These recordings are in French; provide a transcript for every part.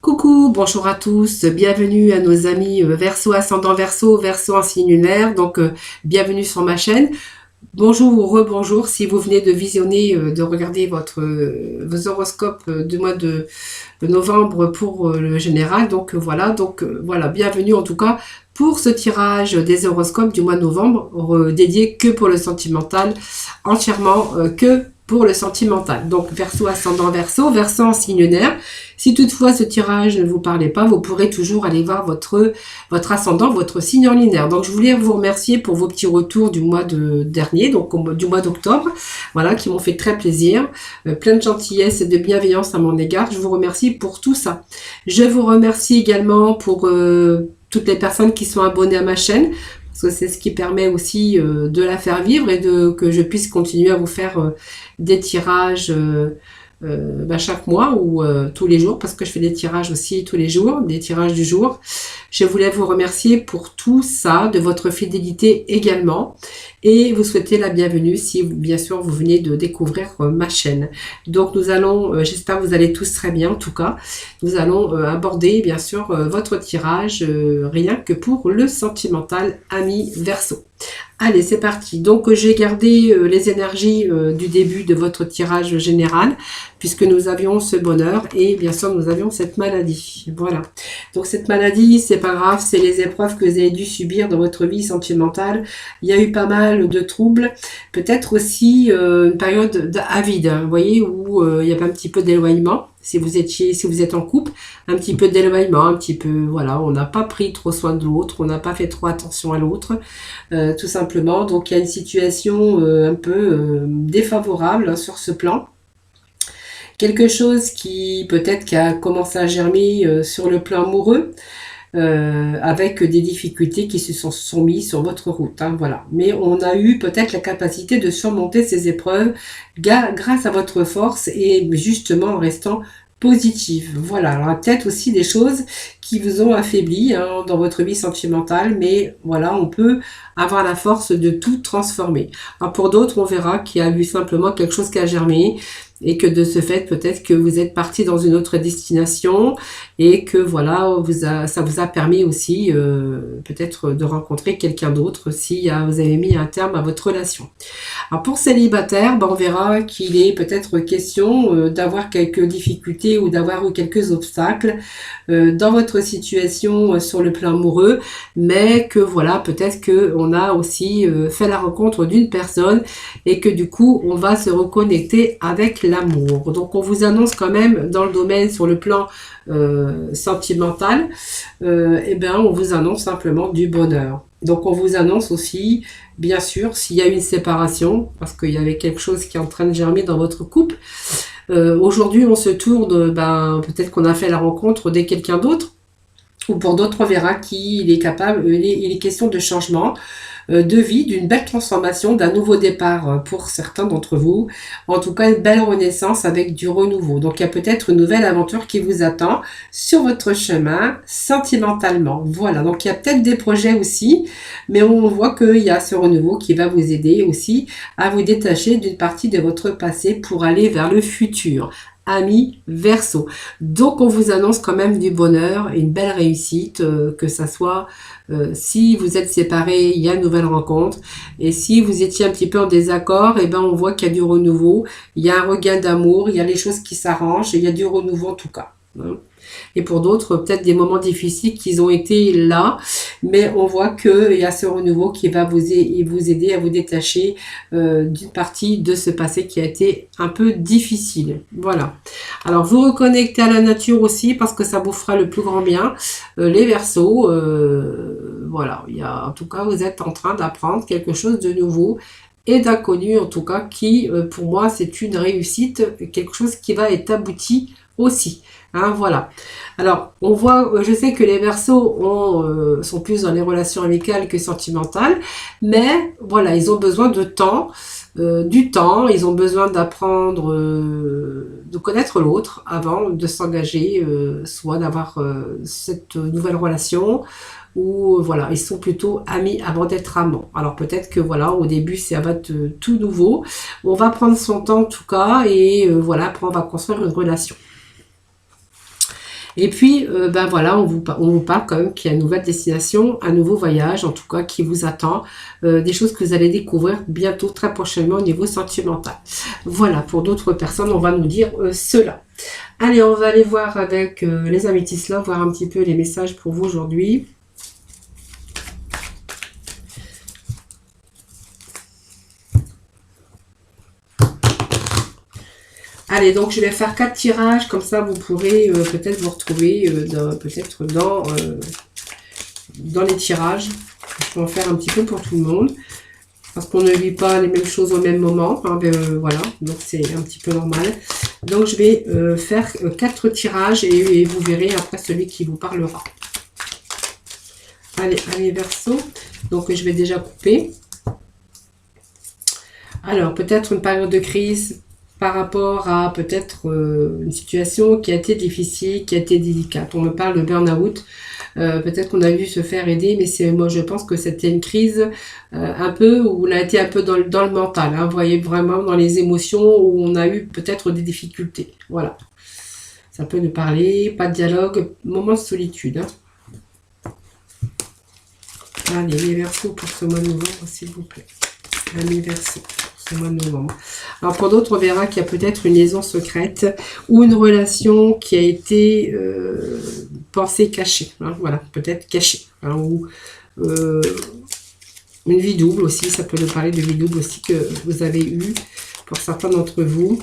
Coucou, bonjour à tous, bienvenue à nos amis Verseau, ascendant Verseau, Verseau en signe lunaire, bienvenue sur ma chaîne. Bonjour ou rebonjour si vous venez de visionner, de regarder vos horoscopes du mois de novembre pour le général. Voilà, bienvenue en tout cas pour ce tirage des horoscopes du mois de novembre, dédié que pour le sentimental, entièrement que pour le sentimental. Donc Verseau, ascendant Verseau, Verseau en signe lunaire. Si toutefois ce tirage ne vous parlait pas, vous pourrez toujours aller voir votre ascendant, votre signe en lunaire. Donc je voulais vous remercier pour vos petits retours du mois dernier, donc du mois d'octobre, voilà, qui m'ont fait très plaisir. Plein de gentillesse et de bienveillance à mon égard. Je vous remercie pour tout ça. Je vous remercie également pour toutes les personnes qui sont abonnées à ma chaîne, parce que c'est ce qui permet aussi de la faire vivre et que je puisse continuer à vous faire des tirages chaque mois ou tous les jours, parce que je fais des tirages aussi tous les jours, des tirages du jour. Je voulais vous remercier pour tout ça, de votre fidélité également, et vous souhaiter la bienvenue si bien sûr vous venez de découvrir ma chaîne. Donc nous allons, j'espère que vous allez tous très bien en tout cas, nous allons aborder bien sûr votre tirage rien que pour le sentimental ami Verseau. Allez, c'est parti. Donc, j'ai gardé les énergies du début de votre tirage général, puisque nous avions ce bonheur et bien sûr, nous avions cette maladie. Voilà. Donc, cette maladie, c'est pas grave, c'est les épreuves que vous avez dû subir dans votre vie sentimentale. Il y a eu pas mal de troubles. Peut-être aussi une période avide, hein, vous voyez, où il y avait un petit peu d'éloignement. Si vous êtes en couple, un petit peu d'éloignement, un petit peu, voilà, on n'a pas pris trop soin de l'autre, on n'a pas fait trop attention à l'autre, tout simplement. Donc il y a une situation un peu défavorable hein, sur ce plan. Quelque chose qui peut-être qui a commencé à germer sur le plan amoureux, avec des difficultés qui se sont mises sur votre route. Hein, voilà. Mais on a eu peut-être la capacité de surmonter ces épreuves grâce à votre force et justement en restant positive. Voilà. Alors peut-être aussi des choses qui vous ont affaibli hein, dans votre vie sentimentale, mais voilà, on peut avoir la force de tout transformer. Alors pour d'autres, on verra qu'il y a eu simplement quelque chose qui a germé, et que de ce fait, peut-être que vous êtes parti dans une autre destination et que voilà, ça vous a permis aussi peut-être de rencontrer quelqu'un d'autre si vous avez mis un terme à votre relation. Alors pour célibataire, on verra qu'il est peut-être question d'avoir quelques difficultés ou d'avoir eu quelques obstacles dans votre situation sur le plan amoureux, mais que voilà, peut-être qu'on a aussi fait la rencontre d'une personne et que du coup, on va se reconnecter avec l'amour. Donc on vous annonce quand même dans le domaine sur le plan sentimental, on vous annonce simplement du bonheur. Donc on vous annonce aussi, bien sûr, s'il y a une séparation, parce qu'il y avait quelque chose qui est en train de germer dans votre couple. Aujourd'hui on se tourne, peut-être qu'on a fait la rencontre de quelqu'un d'autre, ou pour d'autres on verra qu'il est capable, il est question de changement de vie, d'une belle transformation, d'un nouveau départ pour certains d'entre vous. En tout cas, une belle renaissance avec du renouveau. Donc, il y a peut-être une nouvelle aventure qui vous attend sur votre chemin sentimentalement. Voilà, donc il y a peut-être des projets aussi, mais on voit qu'il y a ce renouveau qui va vous aider aussi à vous détacher d'une partie de votre passé pour aller vers le futur. Ami Verseau. Donc on vous annonce quand même du bonheur, une belle réussite, que ça soit si vous êtes séparés, il y a une nouvelle rencontre, et si vous étiez un petit peu en désaccord, on voit qu'il y a du renouveau, il y a un regain d'amour, il y a les choses qui s'arrangent, il y a du renouveau en tout cas. Et pour d'autres, peut-être des moments difficiles qui ont été là, mais on voit qu'il y a ce renouveau qui va vous aider à vous détacher d'une partie de ce passé qui a été un peu difficile. Voilà. Alors, vous reconnectez à la nature aussi, parce que ça vous fera le plus grand bien. Les Verseaux, voilà. En tout cas, vous êtes en train d'apprendre quelque chose de nouveau et d'inconnu, en tout cas, qui, pour moi, c'est une réussite, quelque chose qui va être abouti aussi. Hein, voilà. Alors, on voit, je sais que les Verseaux sont plus dans les relations amicales que sentimentales, mais voilà, ils ont besoin de temps, du temps, ils ont besoin d'apprendre, de connaître l'autre avant de s'engager, soit d'avoir cette nouvelle relation, ou voilà, ils sont plutôt amis avant d'être amants. Alors peut-être que voilà, au début ça va être tout nouveau, on va prendre son temps en tout cas, et voilà, après on va construire une relation. Et puis, ben voilà, on vous parle quand même qu'il y a une nouvelle destination, un nouveau voyage, en tout cas, qui vous attend. Des choses que vous allez découvrir bientôt, très prochainement, au niveau sentimental. Voilà, pour d'autres personnes, on va nous dire cela. Allez, on va aller voir avec les améthystes là, voir un petit peu les messages pour vous aujourd'hui. Allez, donc je vais faire 4 tirages, comme ça vous pourrez peut-être vous retrouver peut-être dans les tirages. Je peux en faire un petit peu pour tout le monde, parce qu'on ne vit pas les mêmes choses au même moment. Hein, voilà, donc c'est un petit peu normal. Donc je vais faire 4 tirages et vous verrez après celui qui vous parlera. Allez Verseau, donc je vais déjà couper. Alors peut-être une période de crise par rapport à peut-être une situation qui a été difficile, qui a été délicate. On me parle de burn-out. Peut-être qu'on a dû se faire aider, mais moi je pense que c'était une crise un peu où on a été un peu dans le mental. Hein, vous voyez, vraiment dans les émotions où on a eu peut-être des difficultés. Voilà. Ça peut nous parler, pas de dialogue, moment de solitude. Hein. Allez, les Verseaux pour ce mois de novembre, s'il vous plaît. Les Verseaux. Mois de novembre. Alors pour d'autres, on verra qu'il y a peut-être une liaison secrète ou une relation qui a été pensée cachée. Hein, voilà, peut-être cachée. Hein, ou une vie double aussi, ça peut nous parler de vie double aussi que vous avez eu pour certains d'entre vous.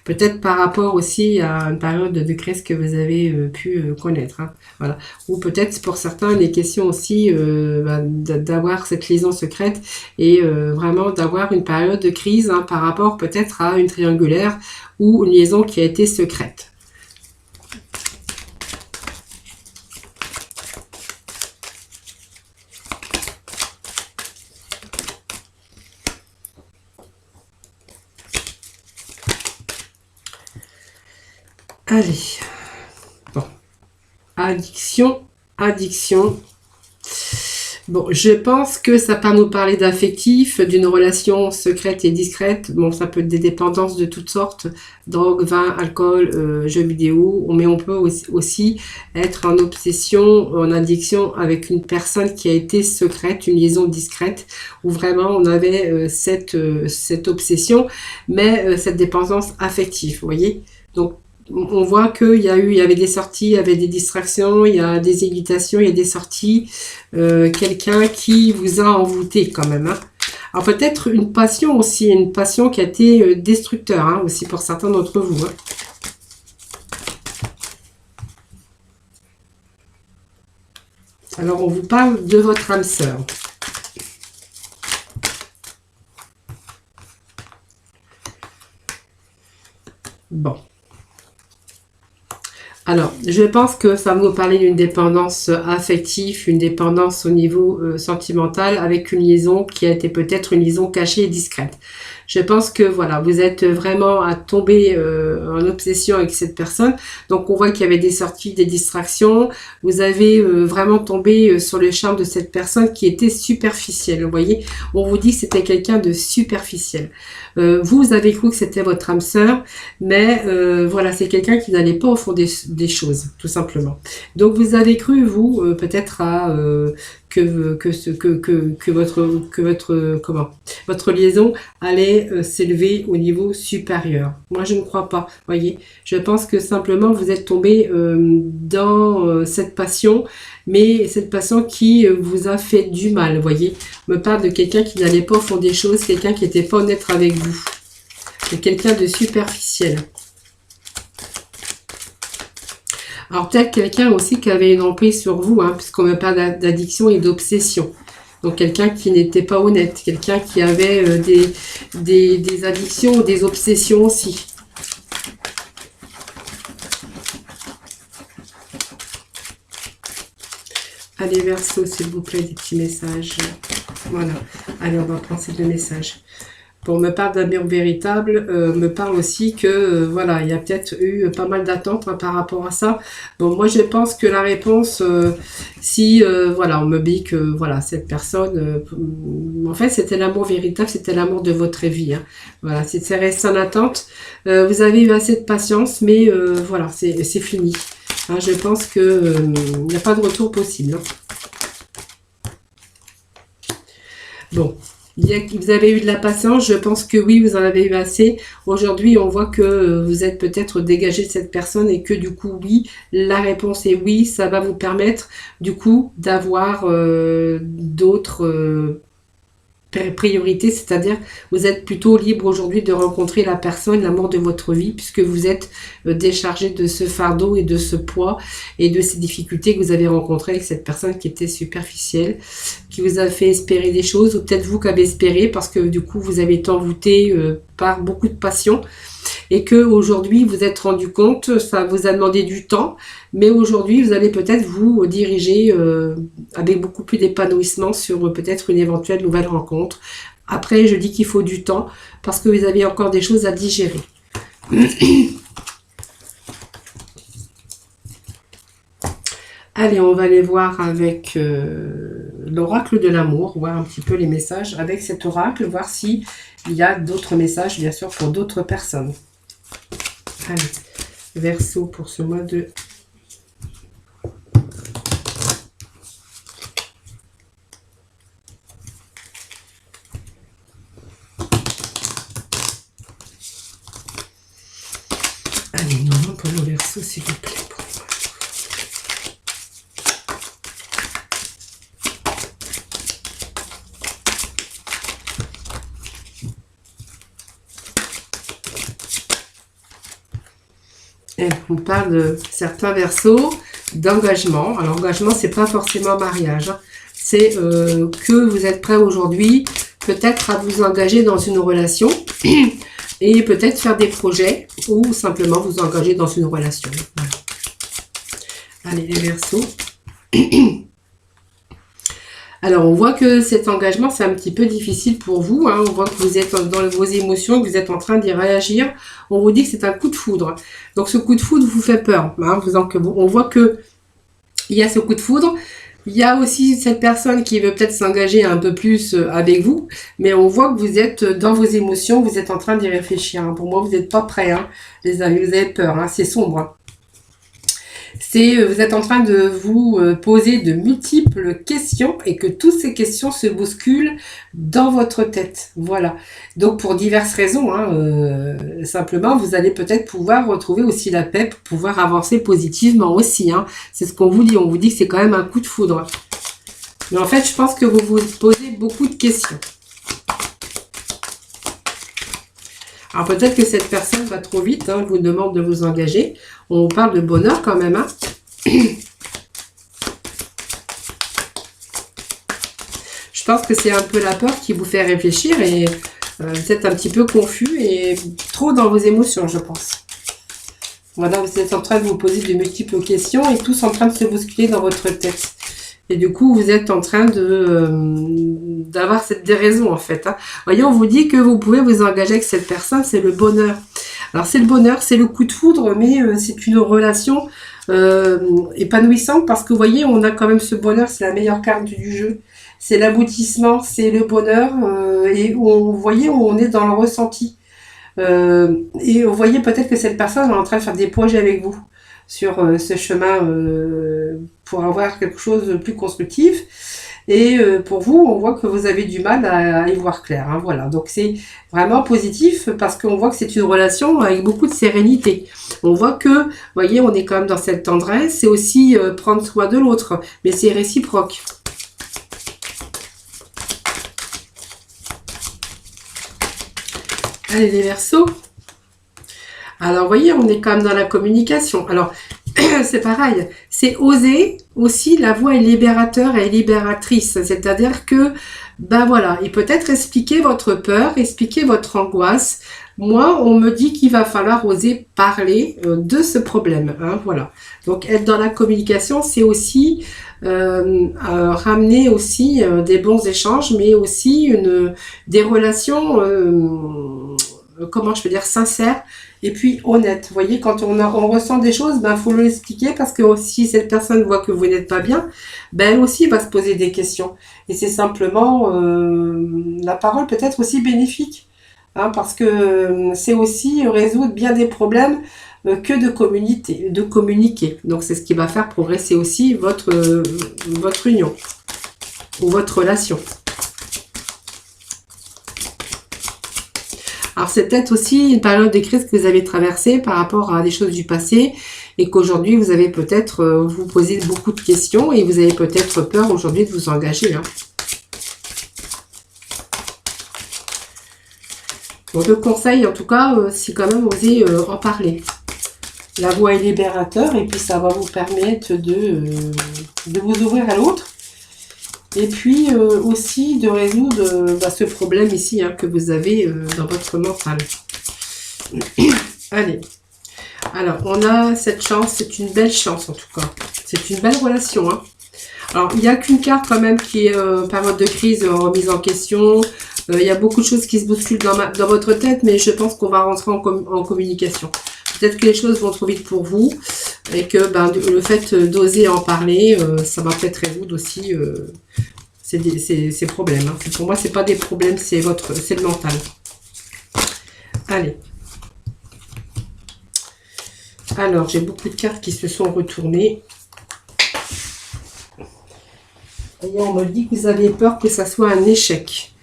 Peut-être par rapport aussi à une période de crise que vous avez pu connaître. Hein, voilà. Ou peut-être pour certains, il est question aussi d'avoir cette liaison secrète et vraiment d'avoir une période de crise hein, par rapport peut-être à une triangulaire ou une liaison qui a été secrète. Allez, bon, addiction. Bon, je pense que ça peut nous parler d'affectif, d'une relation secrète et discrète. Bon, ça peut être des dépendances de toutes sortes, drogue, vin, alcool, jeux vidéo. Mais on peut aussi être en obsession, en addiction avec une personne qui a été secrète, une liaison discrète, où vraiment on avait cette obsession, mais cette dépendance affective, vous voyez. Donc, on voit qu'il y avait des sorties, il y avait des distractions, il y a des hésitations, il y a des sorties. Quelqu'un qui vous a envoûté quand même. Hein. Alors peut-être une passion aussi, une passion qui a été destructeur hein, aussi pour certains d'entre vous. Hein. Alors on vous parle de votre âme sœur. Bon. Alors, je pense que ça va vous parler d'une dépendance affective, une dépendance au niveau sentimental avec une liaison qui a été peut-être une liaison cachée et discrète. Je pense que voilà, vous êtes vraiment à tomber en obsession avec cette personne. Donc, on voit qu'il y avait des sorties, des distractions. Vous avez vraiment tombé sur le charme de cette personne qui était superficielle. Vous voyez, on vous dit que c'était quelqu'un de superficiel. Vous avez cru que c'était votre âme sœur, mais voilà, c'est quelqu'un qui n'allait pas au fond des choses, tout simplement. Donc vous avez cru, vous, peut-être à que votre liaison allait s'élever au niveau supérieur. Moi, je ne crois pas. Voyez, je pense que simplement vous êtes tombé dans cette passion, mais cette passion qui vous a fait du mal. Voyez, on me parle de quelqu'un qui n'allait pas au fond des choses, quelqu'un qui n'était pas honnête avec vous, c'est quelqu'un de superficiel. Alors peut-être quelqu'un aussi qui avait une emprise sur vous, hein, puisqu'on me parle d'addiction et d'obsession. Donc quelqu'un qui n'était pas honnête, quelqu'un qui avait des addictions ou des obsessions aussi. Allez Verseau, s'il vous plaît, des petits messages. Voilà. Allez, on va prendre ces 2 messages. Bon, me parle d'amour véritable, me parle aussi que, voilà, il y a peut-être eu pas mal d'attentes hein, par rapport à ça. Bon, moi, je pense que la réponse, si, voilà, on me dit que, voilà, cette personne, en fait, c'était l'amour véritable, c'était l'amour de votre vie. Hein. Voilà, c'est resté en attente. Vous avez eu assez de patience, mais, voilà, c'est fini. Hein, je pense que il n'y a pas de retour possible. Hein. Bon, vous avez eu de la patience, je pense que oui, vous en avez eu assez. Aujourd'hui, on voit que vous êtes peut-être dégagé de cette personne et que du coup, oui, la réponse est oui, ça va vous permettre du coup d'avoir d'autres priorité, c'est-à-dire vous êtes plutôt libre aujourd'hui de rencontrer la personne, l'amour de votre vie, puisque vous êtes déchargé de ce fardeau et de ce poids et de ces difficultés que vous avez rencontrées avec cette personne qui était superficielle, qui vous a fait espérer des choses, ou peut-être vous qui avez espéré parce que du coup vous avez été envoûté par beaucoup de passion et que aujourd'hui vous êtes rendu compte, ça vous a demandé du temps, mais aujourd'hui vous allez peut-être vous diriger avec beaucoup plus d'épanouissement sur peut-être une éventuelle nouvelle rencontre. Après, je dis qu'il faut du temps parce que vous avez encore des choses à digérer. Allez, on va aller voir avec l'oracle de l'amour, voir un petit peu les messages avec cet oracle, voir s'il y a d'autres messages, bien sûr, pour d'autres personnes. Allez, Verseau pour ce mois de... Allez, non, pour le Verseau, s'il vous plaît. Et on parle de certains Verseaux d'engagement. Alors, engagement, c'est pas forcément mariage. Hein. C'est que vous êtes prêt aujourd'hui, peut-être à vous engager dans une relation et peut-être faire des projets ou simplement vous engager dans une relation. Voilà. Allez, les Verseaux. Alors, on voit que cet engagement, c'est un petit peu difficile pour vous. Hein. On voit que vous êtes dans vos émotions, que vous êtes en train d'y réagir. On vous dit que c'est un coup de foudre. Donc, ce coup de foudre vous fait peur. Hein. On voit que il y a ce coup de foudre. Il y a aussi cette personne qui veut peut-être s'engager un peu plus avec vous. Mais on voit que vous êtes dans vos émotions, vous êtes en train d'y réfléchir. Hein. Pour moi, vous n'êtes pas prêts, hein, les amis. Vous avez peur. Hein. C'est sombre. Hein. Vous êtes en train de vous poser de multiples questions et que toutes ces questions se bousculent dans votre tête. Voilà. Donc, pour diverses raisons, hein, simplement, vous allez peut-être pouvoir retrouver aussi la paix pour pouvoir avancer positivement aussi. Hein. C'est ce qu'on vous dit. On vous dit que c'est quand même un coup de foudre. Mais en fait, je pense que vous vous posez beaucoup de questions. Alors peut-être que cette personne va trop vite, hein, vous demande de vous engager. On parle de bonheur quand même. Hein. Je pense que c'est un peu la peur qui vous fait réfléchir et vous êtes un petit peu confus et trop dans vos émotions, je pense. Voilà, vous êtes en train de vous poser de multiples questions et tous en train de se bousculer dans votre tête. Et du coup, vous êtes en train d'avoir cette déraison, en fait. Hein. Voyez, on vous dit que vous pouvez vous engager avec cette personne, c'est le bonheur. Alors, c'est le bonheur, c'est le coup de foudre, mais c'est une relation épanouissante parce que, vous voyez, on a quand même ce bonheur, c'est la meilleure carte du jeu. C'est l'aboutissement, c'est le bonheur, et vous voyez, on est dans le ressenti. Et vous voyez peut-être que cette personne est en train de faire des projets avec vous sur ce chemin pour avoir quelque chose de plus constructif. Et pour vous, on voit que vous avez du mal à y voir clair. Hein, voilà. Donc c'est vraiment positif parce qu'on voit que c'est une relation avec beaucoup de sérénité. On voit que, vous voyez, on est quand même dans cette tendresse. C'est aussi prendre soin de l'autre, mais c'est réciproque. Allez, les Verseaux. Alors, vous voyez, on est quand même dans la communication. Alors, c'est pareil. C'est oser aussi, la voix est libérateur et libératrice. C'est-à-dire que, ben voilà, et peut-être expliquer votre peur, expliquer votre angoisse. Moi, on me dit qu'il va falloir oser parler de ce problème. Hein, voilà. Donc, être dans la communication, c'est aussi ramener aussi des bons échanges, mais aussi des relations, comment je peux dire, sincères. Et puis honnête, vous voyez, quand on ressent des choses, ben faut l'expliquer parce que si cette personne voit que vous n'êtes pas bien, ben elle aussi va se poser des questions. Et c'est simplement la parole peut être aussi bénéfique, hein, parce que c'est aussi résoudre bien des problèmes que de communiquer. Donc c'est ce qui va faire progresser aussi votre union ou votre relation. Alors c'est peut-être aussi une période de crise que vous avez traversée par rapport à des choses du passé et qu'aujourd'hui vous avez peut-être vous posez beaucoup de questions et vous avez peut-être peur aujourd'hui de vous engager. Hein. Donc le conseil en tout cas, c'est quand même oser en parler. La voix est libérateur et puis ça va vous permettre de vous ouvrir à l'autre. Et puis aussi de résoudre ce problème ici hein, que vous avez dans votre mental. Allez. Alors, on a cette chance, c'est une belle chance en tout cas. C'est une belle relation. Hein. Alors, il n'y a qu'une carte quand même qui est période de crise, remise en question. Il y a beaucoup de choses qui se bousculent dans votre tête, mais je pense qu'on va rentrer en communication. Peut-être que les choses vont trop vite pour vous et que le fait d'oser en parler, ça va peut-être résoudre aussi ces problèmes. Hein. Pour moi, c'est pas des problèmes, c'est le mental. Allez. Alors, j'ai beaucoup de cartes qui se sont retournées. Et on me dit que vous avez peur que ça soit un échec.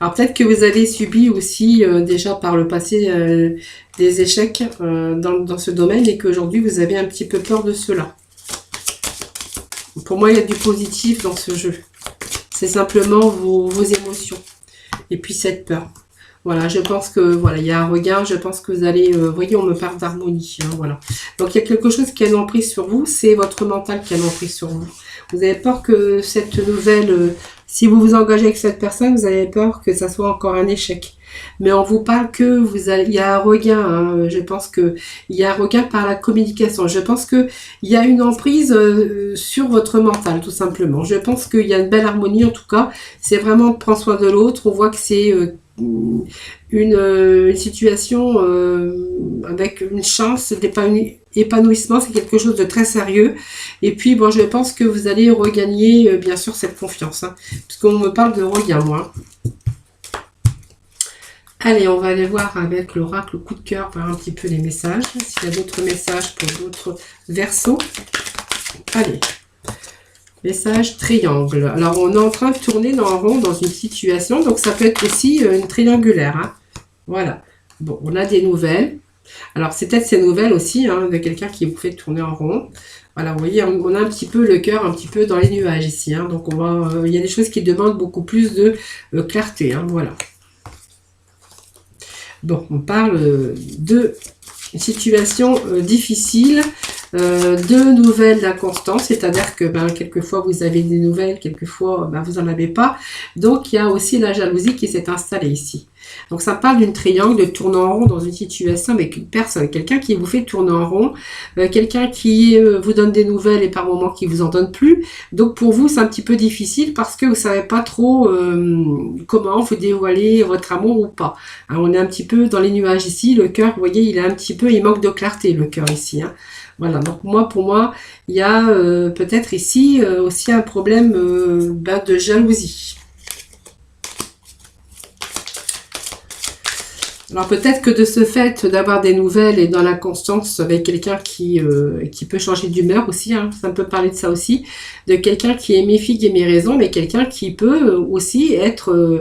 Alors peut-être que vous avez subi aussi déjà par le passé des échecs dans ce domaine et qu'aujourd'hui vous avez un petit peu peur de cela. Pour moi, il y a du positif dans ce jeu. C'est simplement vos émotions et puis cette peur. Voilà, je pense que voilà, il y a un regain, je pense que vous allez, voyez, on me parle d'harmonie, hein, voilà. Donc il y a quelque chose qui a une emprise sur vous, c'est votre mental qui a une emprise sur vous. Vous avez peur que cette nouvelle, si vous vous engagez avec cette personne, vous avez peur que ça soit encore un échec. Mais on vous parle que il y a un regain, hein, je pense que il y a un regain par la communication. Je pense que il y a une emprise sur votre mental, tout simplement. Je pense qu'il y a une belle harmonie, en tout cas. C'est vraiment prendre soin de l'autre. On voit que c'est une situation avec une chance d'épanouissement, c'est quelque chose de très sérieux. Et puis, bon, je pense que vous allez regagner, bien sûr, cette confiance. Hein, puisqu'on me parle de regain, moi. Allez, on va aller voir avec l'oracle coup de cœur, voir un petit peu les messages. S'il y a d'autres messages pour d'autres Verseaux. Allez. Message triangle. Alors, on est en train de tourner en rond dans une situation. Donc, ça peut être aussi une triangulaire. Hein. Voilà. Bon, on a des nouvelles. Alors, c'est peut-être ces nouvelles aussi hein, de quelqu'un qui vous fait tourner en rond. Voilà, vous voyez, on a un petit peu le cœur un petit peu dans les nuages ici. Hein. Donc, il y a des choses qui demandent beaucoup plus de clarté. Hein, voilà. Bon, on parle de situation difficile, de nouvelles d'inconstance, c'est-à-dire que quelquefois vous avez des nouvelles, quelquefois vous n'en avez pas. Donc il y a aussi la jalousie qui s'est installée ici. Donc ça parle d'une triangle, de tourner en rond dans une situation avec une personne, quelqu'un qui vous fait tourner en rond, quelqu'un qui vous donne des nouvelles et par moments qui vous en donne plus. Donc pour vous c'est un petit peu difficile parce que vous savez pas trop comment vous dévoiler votre amour ou pas. Hein, on est un petit peu dans les nuages ici, le cœur, vous voyez, il manque de clarté le cœur ici. Hein. Voilà, donc pour moi, il y a peut-être ici aussi un problème de jalousie. Alors peut-être que de ce fait d'avoir des nouvelles et dans l'inconstance avec quelqu'un qui peut changer d'humeur aussi, hein, ça peut parler de ça aussi, de quelqu'un qui est mes figues et mes raisons, mais quelqu'un qui peut aussi être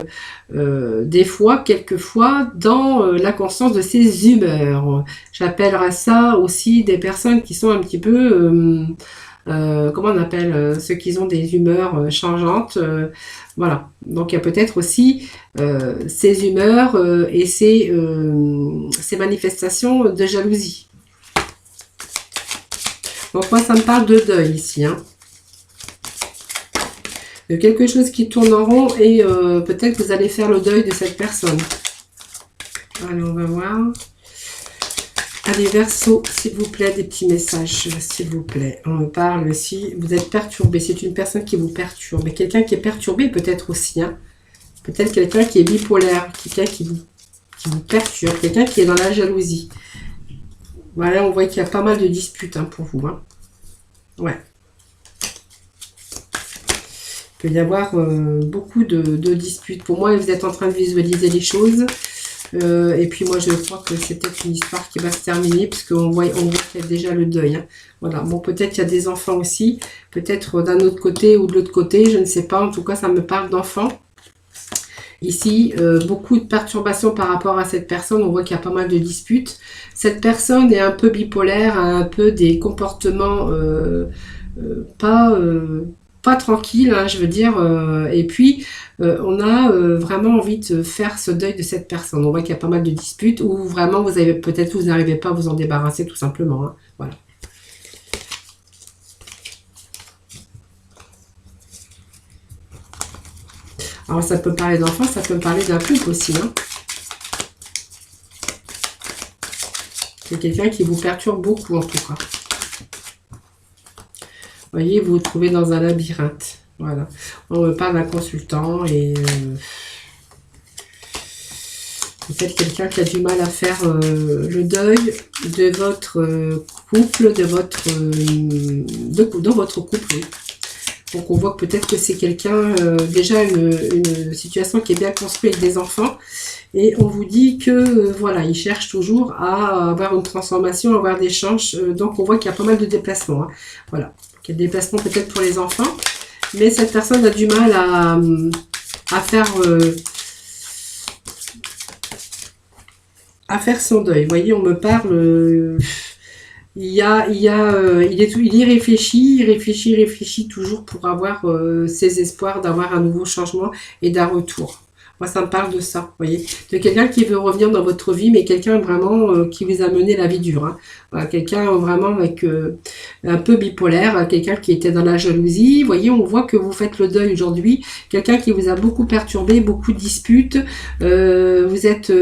des fois, quelquefois, dans l'inconstance de ses humeurs. J'appellerais ça aussi des personnes qui sont un petit peu... comment on appelle ceux qui ont des humeurs changeantes, voilà. Donc il y a peut-être aussi ces humeurs et ces manifestations de jalousie. Donc moi ça me parle de deuil ici, hein. De quelque chose qui tourne en rond et peut-être que vous allez faire le deuil de cette personne. Allez, on va voir. Allez, Verseau, s'il vous plaît, des petits messages, s'il vous plaît. On me parle aussi, vous êtes perturbé, c'est une personne qui vous perturbe. Et quelqu'un qui est perturbé peut-être aussi, hein. Peut-être quelqu'un qui est bipolaire, quelqu'un qui vous perturbe, quelqu'un qui est dans la jalousie. Voilà, on voit qu'il y a pas mal de disputes hein, pour vous. Hein. Ouais. Il peut y avoir beaucoup de disputes. Pour moi, vous êtes en train de visualiser les choses. Et puis moi je crois que c'est peut-être une histoire qui va se terminer, puisqu'on voit qu'il y a déjà le deuil. Hein. Voilà, bon peut-être il y a des enfants aussi, peut-être d'un autre côté ou de l'autre côté, je ne sais pas, en tout cas ça me parle d'enfants. Ici, beaucoup de perturbations par rapport à cette personne, on voit qu'il y a pas mal de disputes. Cette personne est un peu bipolaire, a un peu des comportements pas tranquilles, hein, je veux dire. Et puis, on a vraiment envie de faire ce deuil de cette personne. On voit qu'il y a pas mal de disputes où vraiment peut-être vous n'arrivez pas à vous en débarrasser tout simplement. Hein. Voilà. Alors ça peut parler d'enfants, ça peut parler d'un couple aussi. Hein. C'est quelqu'un qui vous perturbe beaucoup en tout cas. Vous voyez, vous vous trouvez dans un labyrinthe. Voilà. On me parle d'un consultant et vous êtes quelqu'un qui a du mal à faire le deuil de votre couple, dans votre couple. Oui. Donc on voit que peut-être que c'est quelqu'un, déjà une situation qui est bien construite avec des enfants. Et on vous dit que voilà, il cherche toujours à avoir une transformation, à avoir des changes. Donc on voit qu'il y a pas mal de déplacements. Hein. Voilà. Il y a des déplacements peut-être pour les enfants. Mais cette personne a du mal à faire son deuil. Vous voyez, on me parle... il y réfléchit toujours pour avoir ses espoirs d'avoir un nouveau changement et d'un retour. Moi, ça me parle de ça, vous voyez, de quelqu'un qui veut revenir dans votre vie, mais quelqu'un vraiment qui vous a mené la vie dure. Hein. Voilà, quelqu'un vraiment avec un peu bipolaire, quelqu'un qui était dans la jalousie. Vous voyez, on voit que vous faites le deuil aujourd'hui. Quelqu'un qui vous a beaucoup perturbé, beaucoup de disputes. Vous êtes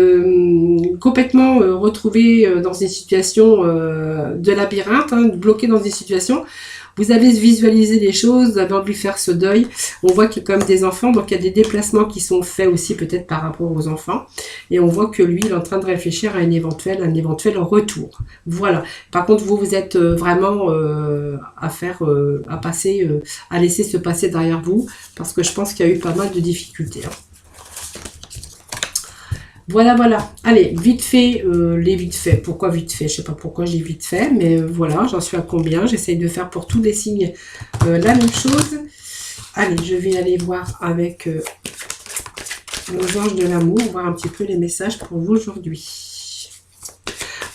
complètement retrouvé dans une situation de labyrinthe, hein, bloqué dans une situation. Vous avez visualisé les choses, vous avez envie de faire ce deuil. On voit qu'il y a quand même des enfants, donc il y a des déplacements qui sont faits aussi peut-être par rapport aux enfants. Et on voit que lui, il est en train de réfléchir à un éventuel retour. Voilà. Par contre, vous êtes vraiment à laisser se passer derrière vous, parce que je pense qu'il y a eu pas mal de difficultés. Hein. Voilà. Allez, vite fait, les vite fait. Pourquoi vite fait? Je sais pas pourquoi j'ai vite fait, mais voilà, j'en suis à combien? J'essaye de faire pour tous les signes la même chose. Allez, je vais aller voir avec nos anges de l'amour, voir un petit peu les messages pour vous aujourd'hui.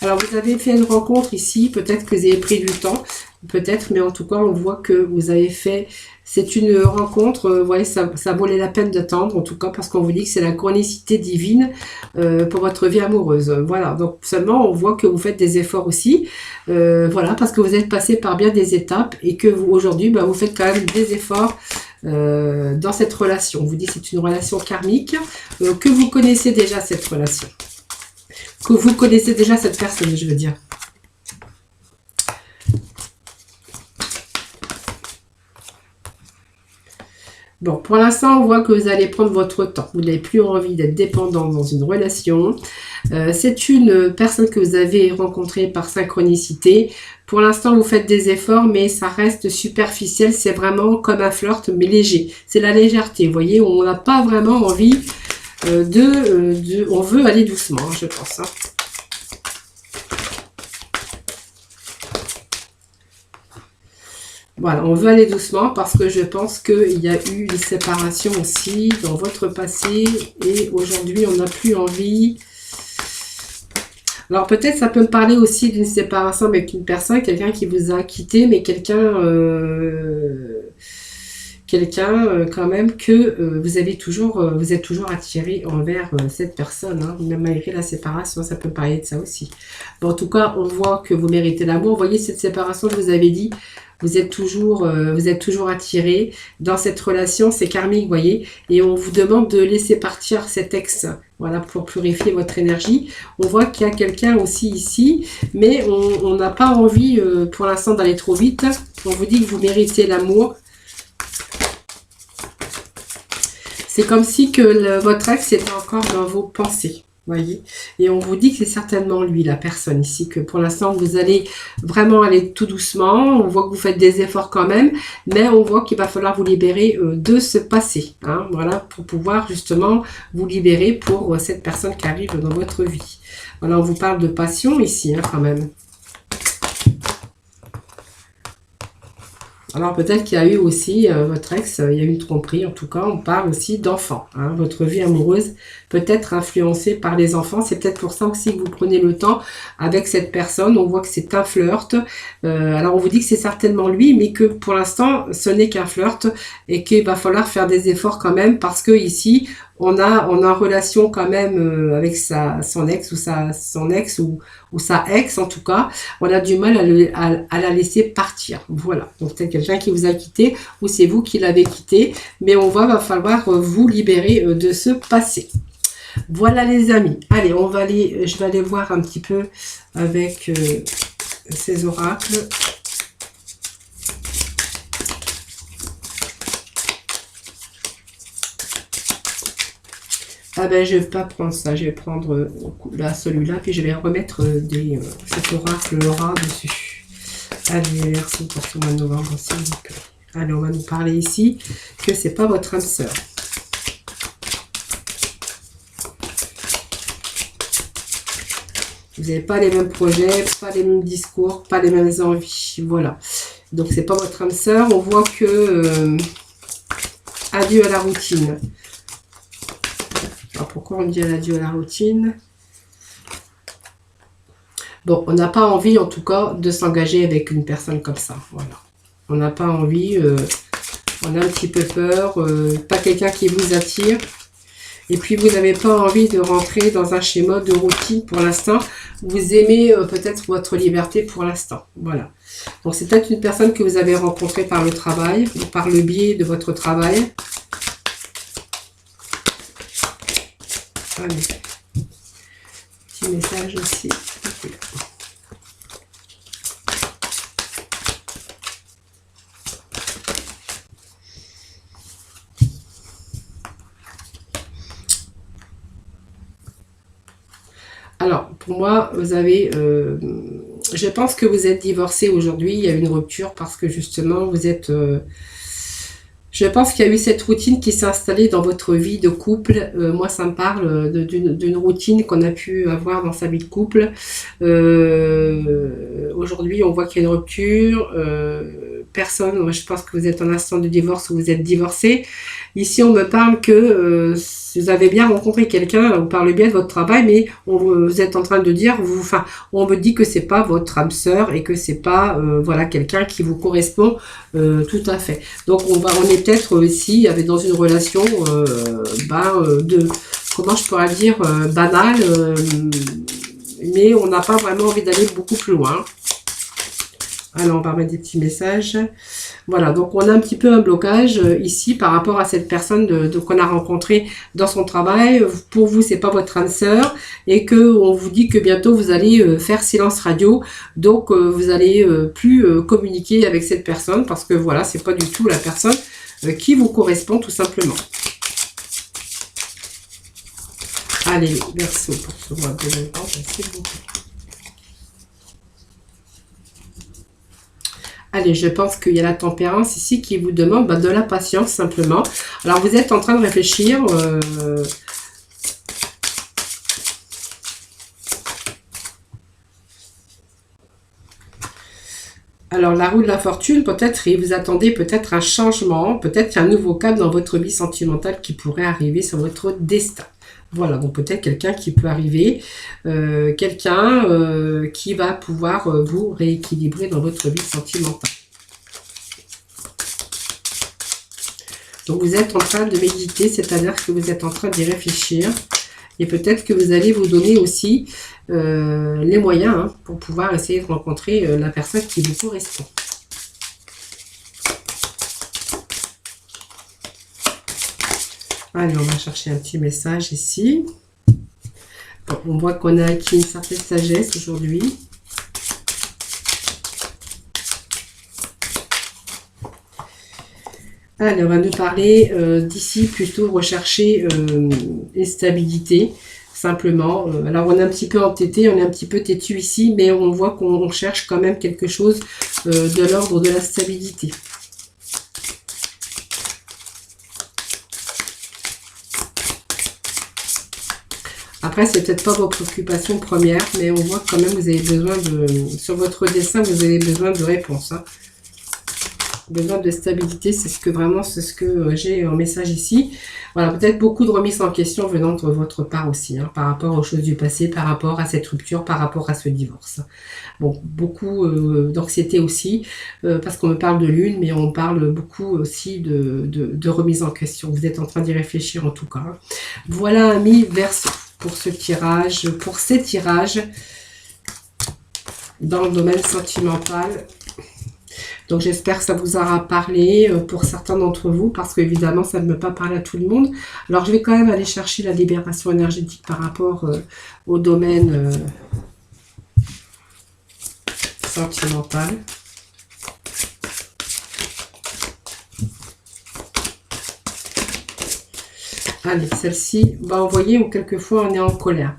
Alors, vous avez fait une rencontre ici, peut-être que vous avez pris du temps, peut-être, mais en tout cas, on voit que vous avez fait... C'est une rencontre, vous voyez, ça valait la peine d'attendre, en tout cas, parce qu'on vous dit que c'est la chronicité divine pour votre vie amoureuse. Voilà, donc seulement, on voit que vous faites des efforts aussi, voilà, parce que vous êtes passé par bien des étapes et que vous, aujourd'hui, bah, vous faites quand même des efforts dans cette relation. On vous dit que c'est une relation karmique, que vous connaissez déjà cette relation, que vous connaissez déjà cette personne, je veux dire. Bon, pour l'instant, on voit que vous allez prendre votre temps. Vous n'avez plus envie d'être dépendant dans une relation. C'est une personne que vous avez rencontrée par synchronicité. Pour l'instant, vous faites des efforts, mais ça reste superficiel. C'est vraiment comme un flirt, mais léger. C'est la légèreté, vous voyez. On n'a pas vraiment envie on veut aller doucement, hein, je pense. Hein. Voilà, on veut aller doucement parce que je pense qu'il y a eu une séparation aussi dans votre passé et aujourd'hui on n'a plus envie. Alors peut-être ça peut me parler aussi d'une séparation avec une personne, quelqu'un qui vous a quitté, mais quelqu'un quand même que vous êtes toujours attiré envers cette personne, hein, même malgré la séparation, ça peut parler de ça aussi. Bon, en tout cas, on voit que vous méritez l'amour. Vous voyez cette séparation, je vous avais dit, vous êtes toujours attiré dans cette relation, c'est karmique, vous voyez, et on vous demande de laisser partir cet ex, voilà, pour purifier votre énergie. On voit qu'il y a quelqu'un aussi ici, mais on n'a pas envie pour l'instant d'aller trop vite. On vous dit que vous méritez l'amour. C'est comme si que votre ex était encore dans vos pensées. Voyez, et on vous dit que c'est certainement lui, la personne ici, que pour l'instant vous allez vraiment aller tout doucement. On voit que vous faites des efforts quand même, mais on voit qu'il va falloir vous libérer de ce passé, hein, voilà, pour pouvoir justement vous libérer pour cette personne qui arrive dans votre vie. Voilà, on vous parle de passion ici, hein, quand même. Alors peut-être qu'il y a eu aussi, votre ex, il y a eu une tromperie, en tout cas, on parle aussi d'enfants. Hein. Votre vie amoureuse peut être influencée par les enfants. C'est peut-être pour ça aussi que vous prenez le temps avec cette personne. On voit que c'est un flirt. Alors on vous dit que c'est certainement lui, mais que pour l'instant, ce n'est qu'un flirt et qu'il va falloir faire des efforts quand même parce que ici, on a en relation quand même avec son ex ou son ex ou sa ex en tout cas, on a du mal à la laisser partir. Voilà, donc c'est quelqu'un qui vous a quitté ou c'est vous qui l'avez quitté, mais on va falloir vous libérer de ce passé. Voilà les amis, allez, je vais aller voir un petit peu avec ces oracles. Ah ben je vais pas prendre ça, je vais prendre là celui-là, puis je vais remettre cet oracle Laura dessus. Allez, merci pour ce mois de novembre, s'il vous plaît. Allez, on va nous parler ici que c'est pas votre âme sœur. Vous n'avez pas les mêmes projets, pas les mêmes discours, pas les mêmes envies. Voilà. Donc c'est pas votre âme sœur. On voit que adieu à la routine. Alors pourquoi on dit adieu à la routine? Bon, on n'a pas envie en tout cas de s'engager avec une personne comme ça. Voilà. On n'a pas envie, on a un petit peu peur, pas quelqu'un qui vous attire. Et puis vous n'avez pas envie de rentrer dans un schéma de routine pour l'instant. Vous aimez peut-être votre liberté pour l'instant. Voilà. Donc c'est peut-être une personne que vous avez rencontrée par le travail ou par le biais de votre travail. Allez. Petit message aussi. Alors, pour moi, vous avez... je pense que vous êtes divorcé aujourd'hui. Il y a une rupture parce que justement, vous êtes... je pense qu'il y a eu cette routine qui s'est installée dans votre vie de couple. Moi, ça me parle d'une routine qu'on a pu avoir dans sa vie de couple. Aujourd'hui, on voit qu'il y a une rupture. Personne, moi, je pense que vous êtes en instant de divorce ou vous êtes divorcé. Ici, on me parle que vous avez bien rencontré quelqu'un par le biais de votre travail, mais vous êtes en train de dire, on me dit que c'est pas votre âme sœur et que c'est pas, voilà, quelqu'un qui vous correspond tout à fait. Donc, on est peut-être aussi dans une relation, de, comment je pourrais dire, banale, mais on n'a pas vraiment envie d'aller beaucoup plus loin. Alors, on va mettre des petits messages. Voilà, donc on a un petit peu un blocage ici par rapport à cette personne qu'on a rencontrée dans son travail. Pour vous, c'est pas votre âme sœur et que on vous dit que bientôt vous allez faire silence radio. Donc, vous allez plus communiquer avec cette personne parce que voilà, c'est pas du tout la personne qui vous correspond tout simplement. Allez, Verseau, pour ce mois de novembre, s'il vous plaît. Allez, je pense qu'il y a la tempérance ici qui vous demande de la patience simplement. Alors, vous êtes en train de réfléchir. Alors, la roue de la fortune, peut-être, et vous attendez peut-être un changement, peut-être un nouveau cap dans votre vie sentimentale qui pourrait arriver sur votre destin. Voilà, donc peut-être quelqu'un qui peut arriver, quelqu'un qui va pouvoir vous rééquilibrer dans votre vie sentimentale. Donc vous êtes en train de méditer, c'est-à-dire que vous êtes en train d'y réfléchir. Et peut-être que vous allez vous donner aussi les moyens pour pouvoir essayer de rencontrer la personne qui vous correspond. Allez, on va chercher un petit message ici. Bon, on voit qu'on a acquis une certaine sagesse aujourd'hui. Allez, on va nous parler d'ici, plutôt rechercher une stabilité. simplement. Alors on est un petit peu entêté, on est un petit peu têtu ici, mais on voit qu'on cherche quand même quelque chose de l'ordre de la stabilité. Après, c'est peut-être pas votre préoccupation première, mais on voit que quand même vous avez besoin de... Sur votre dessin, vous avez besoin de réponses. Hein. Besoin de stabilité, c'est ce que j'ai en message ici. Voilà, peut-être beaucoup de remises en question venant de votre part aussi, hein, par rapport aux choses du passé, par rapport à cette rupture, par rapport à ce divorce. Bon, beaucoup d'anxiété aussi, parce qu'on me parle de lune, mais on parle beaucoup aussi de remise en question. Vous êtes en train d'y réfléchir en tout cas. Hein. Voilà, amis Verseau, pour ce tirage, pour ces tirages dans le domaine sentimental. Donc j'espère que ça vous aura parlé pour certains d'entre vous, parce qu'évidemment ça ne peut pas parler à tout le monde. Alors je vais quand même aller chercher la libération énergétique par rapport au domaine sentimental. Allez, celle-ci, vous voyez, quelquefois on est en colère.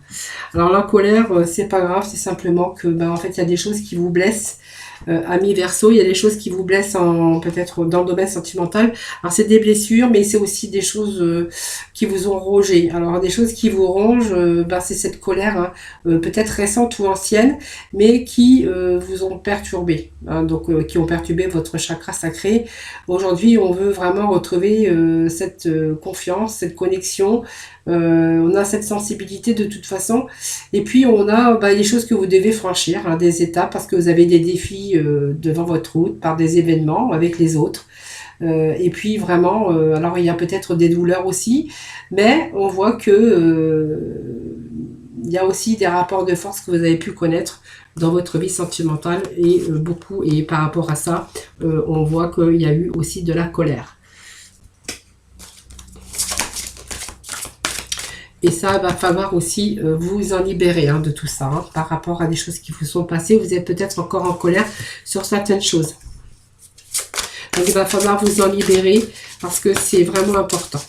Alors la colère, c'est pas grave, c'est simplement que en fait il y a des choses qui vous blessent. Amis Verseau, il y a des choses qui vous blessent peut-être dans le domaine sentimental. Alors c'est des blessures, mais c'est aussi des choses qui vous ont rongé. Alors des choses qui vous rongent, c'est cette colère, hein, peut-être récente ou ancienne, mais qui vous ont perturbé, hein, donc qui ont perturbé votre chakra sacré. Aujourd'hui, on veut vraiment retrouver cette confiance, cette connexion. On a cette sensibilité de toute façon, et puis on a les choses que vous devez franchir, hein, des étapes, parce que vous avez des défis devant votre route, par des événements avec les autres, et puis vraiment, alors il y a peut-être des douleurs aussi, mais on voit que il y a aussi des rapports de force que vous avez pu connaître dans votre vie sentimentale, et et par rapport à ça, on voit qu'il y a eu aussi de la colère. Et ça, va falloir aussi vous en libérer, hein, de tout ça, hein, par rapport à des choses qui vous sont passées. Vous êtes peut-être encore en colère sur certaines choses. Donc il va falloir vous en libérer, parce que c'est vraiment important.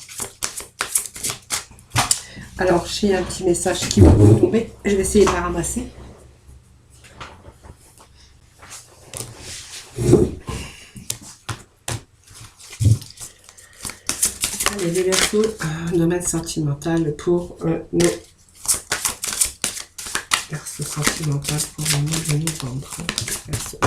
Alors, j'ai un petit message qui va vous tomber. Je vais essayer de la ramasser. Allez, les Verseaux, domaine sentimental pour nos Verseaux sentimental pour le mois de novembre.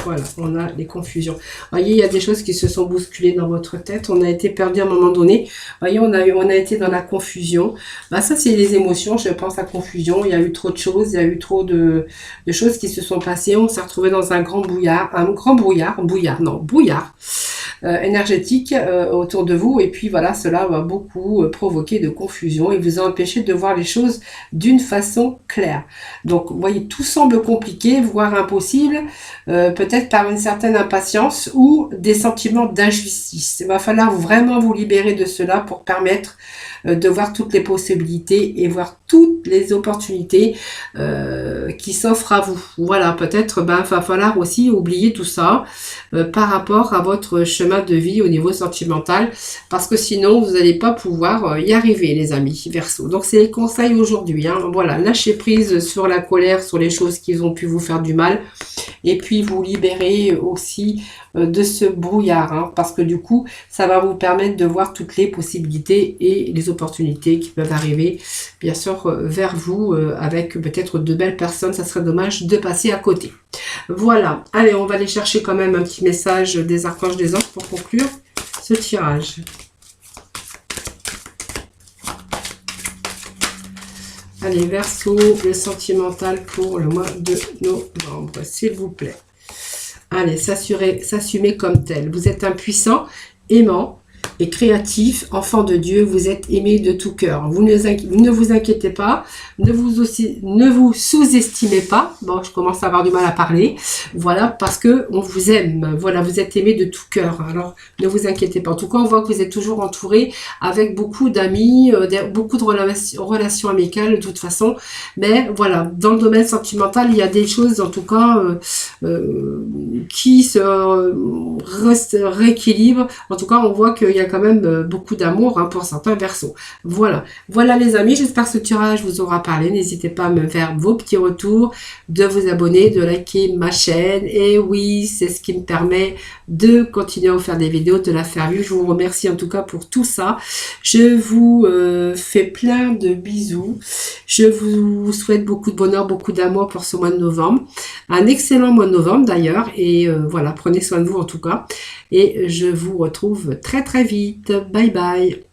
Voilà, on a les confusions. Vous voyez, il y a des choses qui se sont bousculées dans votre tête. On a été perdu à un moment donné. Vous voyez, on a été dans la confusion. Ça, c'est les émotions, je pense, à confusion. Il y a eu trop de choses, il y a eu trop de choses qui se sont passées. On s'est retrouvé dans un grand brouillard, brouillard énergétique autour de vous, et puis voilà, cela va beaucoup provoquer de confusion et vous empêcher de voir les choses d'une façon claire. Donc vous voyez, tout semble compliqué, voire impossible, peut-être par une certaine impatience ou des sentiments d'injustice. Il va falloir vraiment vous libérer de cela pour permettre de voir toutes les possibilités et voir toutes les opportunités qui s'offrent à vous. Voilà, peut-être va falloir aussi oublier tout ça par rapport à votre chemin de vie au niveau sentimental, parce que sinon vous n'allez pas pouvoir y arriver, les amis Verseau. Donc c'est les conseils aujourd'hui, hein. Voilà, lâchez prise sur la colère, sur les choses qui ont pu vous faire du mal, et puis vous libérer aussi de ce brouillard, hein, parce que du coup ça va vous permettre de voir toutes les possibilités et les opportunités qui peuvent arriver, bien sûr, vers vous, avec peut-être de belles personnes. Ça serait dommage de passer à côté. Voilà, allez, on va aller chercher quand même un petit message des archanges, des anges pour conclure ce tirage. Allez, Verseau, le sentimental pour le mois de novembre, s'il vous plaît. Allez, s'assumer comme tel. Vous êtes impuissant, aimant et créatif, enfant de Dieu, vous êtes aimé de tout cœur. Vous ne vous inquiétez pas, ne vous sous-estimez pas. Bon, je commence à avoir du mal à parler. Voilà, parce que on vous aime. Voilà, vous êtes aimé de tout cœur. Alors, ne vous inquiétez pas. En tout cas, on voit que vous êtes toujours entouré avec beaucoup d'amis, beaucoup de relations amicales de toute façon. Mais voilà, dans le domaine sentimental, il y a des choses, en tout cas, qui se rééquilibrent. En tout cas, on voit qu'il y a quand même beaucoup d'amour, hein, pour certains Verseaux. Voilà. Voilà les amis, j'espère que ce tirage vous aura parlé. N'hésitez pas à me faire vos petits retours, de vous abonner, de liker ma chaîne. Et oui, c'est ce qui me permet de continuer à vous faire des vidéos, de la faire mieux. Je vous remercie en tout cas pour tout ça. Je vous fais plein de bisous. Je vous souhaite beaucoup de bonheur, beaucoup d'amour pour ce mois de novembre. Un excellent mois de novembre d'ailleurs. Et voilà, prenez soin de vous en tout cas. Et je vous retrouve très très vite. Bye bye.